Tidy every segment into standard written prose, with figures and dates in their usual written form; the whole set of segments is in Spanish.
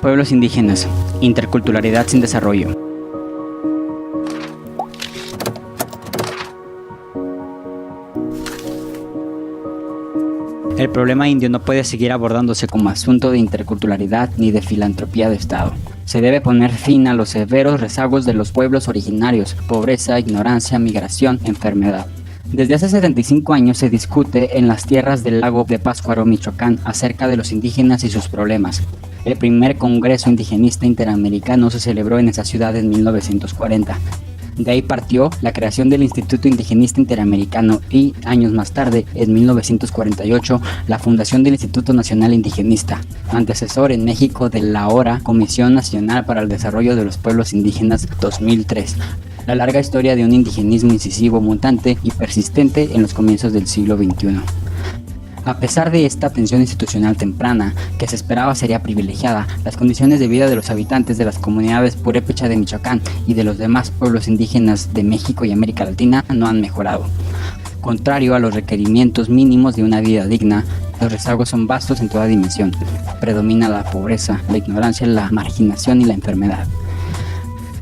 Pueblos indígenas, interculturalidad sin desarrollo. El problema indio no puede seguir abordándose como asunto de interculturalidad ni de filantropía de Estado. Se debe poner fin a los severos rezagos de los pueblos originarios: pobreza, ignorancia, migración, enfermedad. Desde hace 75 años se discute en las tierras del lago de Pátzcuaro, Michoacán, acerca de los indígenas y sus problemas. El primer Congreso Indigenista Interamericano se celebró en esa ciudad en 1940. De ahí partió la creación del Instituto Indigenista Interamericano y, años más tarde, en 1948, la fundación del Instituto Nacional Indigenista, antecesor en México de la ahora Comisión Nacional para el Desarrollo de los Pueblos Indígenas 2003. La larga historia de un indigenismo incisivo, mutante y persistente en los comienzos del siglo XXI. A pesar de esta atención institucional temprana, que se esperaba sería privilegiada, las condiciones de vida de los habitantes de las comunidades purépecha de Michoacán y de los demás pueblos indígenas de México y América Latina no han mejorado. Contrario a los requerimientos mínimos de una vida digna, los rezagos son vastos en toda dimensión. Predomina la pobreza, la ignorancia, la marginación y la enfermedad.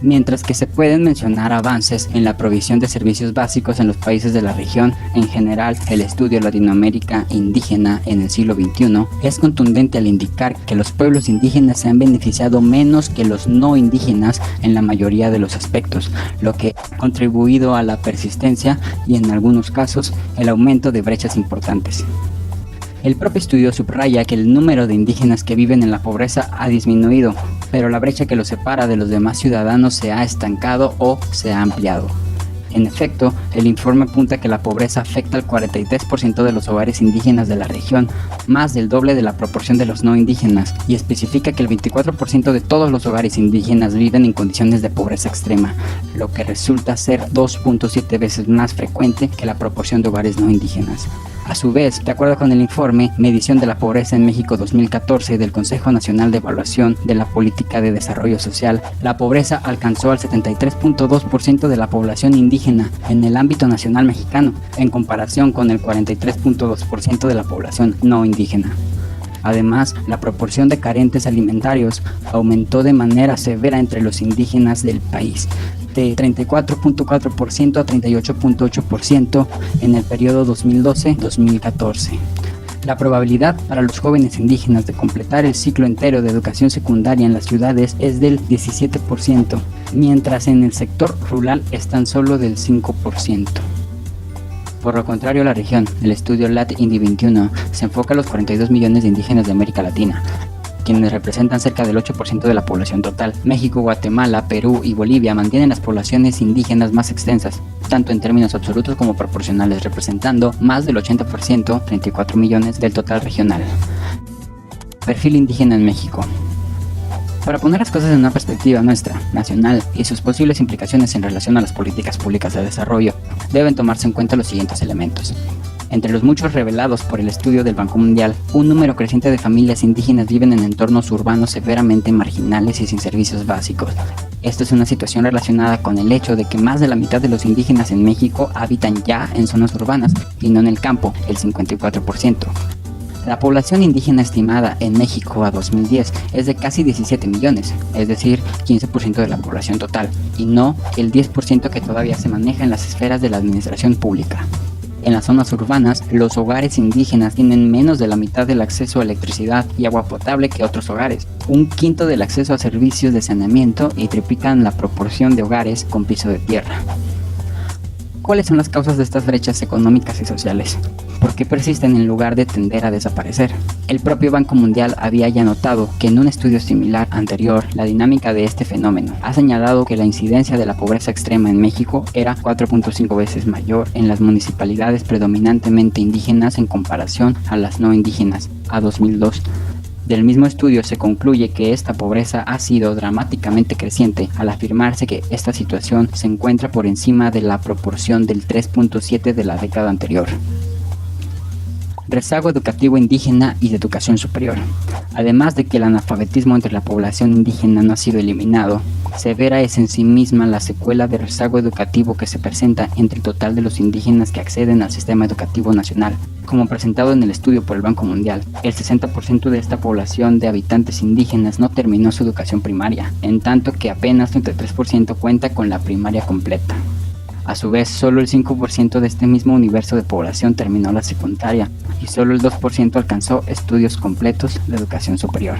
Mientras que se pueden mencionar avances en la provisión de servicios básicos en los países de la región, en general, el estudio Latinoamérica indígena en el siglo XXI es contundente al indicar que los pueblos indígenas se han beneficiado menos que los no indígenas en la mayoría de los aspectos, lo que ha contribuido a la persistencia y, en algunos casos, el aumento de brechas importantes. El propio estudio subraya que el número de indígenas que viven en la pobreza ha disminuido, pero la brecha que los separa de los demás ciudadanos se ha estancado o se ha ampliado. En efecto, el informe apunta que la pobreza afecta al 43% de los hogares indígenas de la región, más del doble de la proporción de los no indígenas, y especifica que el 24% de todos los hogares indígenas viven en condiciones de pobreza extrema, lo que resulta ser 2.7 veces más frecuente que la proporción de hogares no indígenas. A su vez, de acuerdo con el informe Medición de la Pobreza en México 2014 del Consejo Nacional de Evaluación de la Política de Desarrollo Social, la pobreza alcanzó al 73.2% de la población indígena en el ámbito nacional mexicano, en comparación con el 43.2% de la población no indígena. Además, la proporción de carentes alimentarios aumentó de manera severa entre los indígenas del país, de 34.4% a 38.8% en el periodo 2012-2014. La probabilidad para los jóvenes indígenas de completar el ciclo entero de educación secundaria en las ciudades es del 17%, mientras en el sector rural es tan solo del 5%. Por lo contrario, la región, el estudio Lat Indi 21, se enfoca a los 42 millones de indígenas de América Latina, quienes representan cerca del 8% de la población total. México, Guatemala, Perú y Bolivia mantienen las poblaciones indígenas más extensas, tanto en términos absolutos como proporcionales, representando más del 80%, 34 millones, del total regional. Perfil indígena en México. Para poner las cosas en una perspectiva nuestra, nacional, y sus posibles implicaciones en relación a las políticas públicas de desarrollo, deben tomarse en cuenta los siguientes elementos. Entre los muchos revelados por el estudio del Banco Mundial, un número creciente de familias indígenas viven en entornos urbanos severamente marginales y sin servicios básicos. Esto es una situación relacionada con el hecho de que más de la mitad de los indígenas en México habitan ya en zonas urbanas y no en el campo, el 54%. La población indígena estimada en México a 2010 es de casi 17 millones, es decir, 15% de la población total, y no el 10% que todavía se maneja en las esferas de la administración pública. En las zonas urbanas, los hogares indígenas tienen menos de la mitad del acceso a electricidad y agua potable que otros hogares, un quinto del acceso a servicios de saneamiento y triplican la proporción de hogares con piso de tierra. ¿Cuáles son las causas de estas brechas económicas y sociales? ¿Por qué persisten en lugar de tender a desaparecer? El propio Banco Mundial había ya notado que en un estudio similar anterior, la dinámica de este fenómeno ha señalado que la incidencia de la pobreza extrema en México era 4.5 veces mayor en las municipalidades predominantemente indígenas en comparación a las no indígenas, a 2002. Del mismo estudio se concluye que esta pobreza ha sido dramáticamente creciente al afirmarse que esta situación se encuentra por encima de la proporción del 3.7 de la década anterior. Rezago educativo indígena y de educación superior. Además de que el analfabetismo entre la población indígena no ha sido eliminado, severa es en sí misma la secuela de rezago educativo que se presenta entre el total de los indígenas que acceden al sistema educativo nacional. Como presentado en el estudio por el Banco Mundial, el 60% de esta población de habitantes indígenas no terminó su educación primaria, en tanto que apenas 33% cuenta con la primaria completa. A su vez, solo el 5% de este mismo universo de población terminó la secundaria y solo el 2% alcanzó estudios completos de educación superior.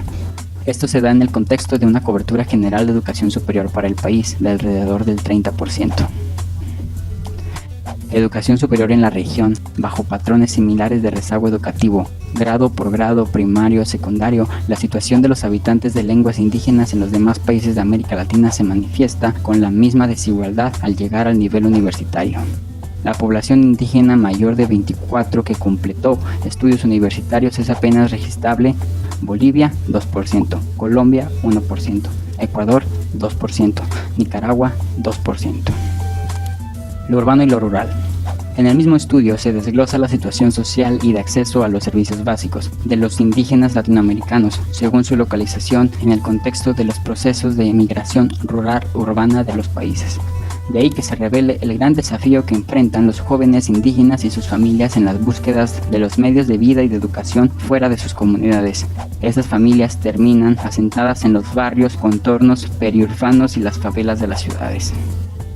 Esto se da en el contexto de una cobertura general de educación superior para el país de alrededor del 30%. Educación superior en la región, bajo patrones similares de rezago educativo, grado por grado, primario, secundario. La situación de los habitantes de lenguas indígenas en los demás países de América Latina se manifiesta con la misma desigualdad al llegar al nivel universitario. La población indígena mayor de 24 que completó estudios universitarios es apenas registrable: Bolivia 2%, Colombia 1%, Ecuador 2%, Nicaragua 2%. Lo urbano y lo rural. En el mismo estudio se desglosa la situación social y de acceso a los servicios básicos de los indígenas latinoamericanos según su localización en el contexto de los procesos de migración rural-urbana de los países. De ahí que se revele el gran desafío que enfrentan los jóvenes indígenas y sus familias en las búsquedas de los medios de vida y de educación fuera de sus comunidades. Estas familias terminan asentadas en los barrios, contornos periurbanos y las favelas de las ciudades.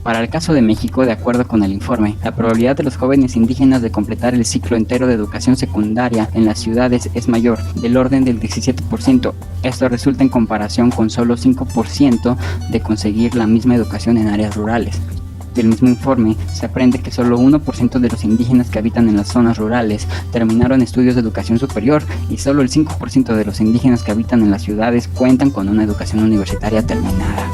Para el caso de México, de acuerdo con el informe, la probabilidad de los jóvenes indígenas de completar el ciclo entero de educación secundaria en las ciudades es mayor, del orden del 17%. Esto resulta en comparación con solo 5% de conseguir la misma educación en áreas rurales. Del mismo informe, se aprende que solo 1% de los indígenas que habitan en las zonas rurales terminaron estudios de educación superior y solo el 5% de los indígenas que habitan en las ciudades cuentan con una educación universitaria terminada.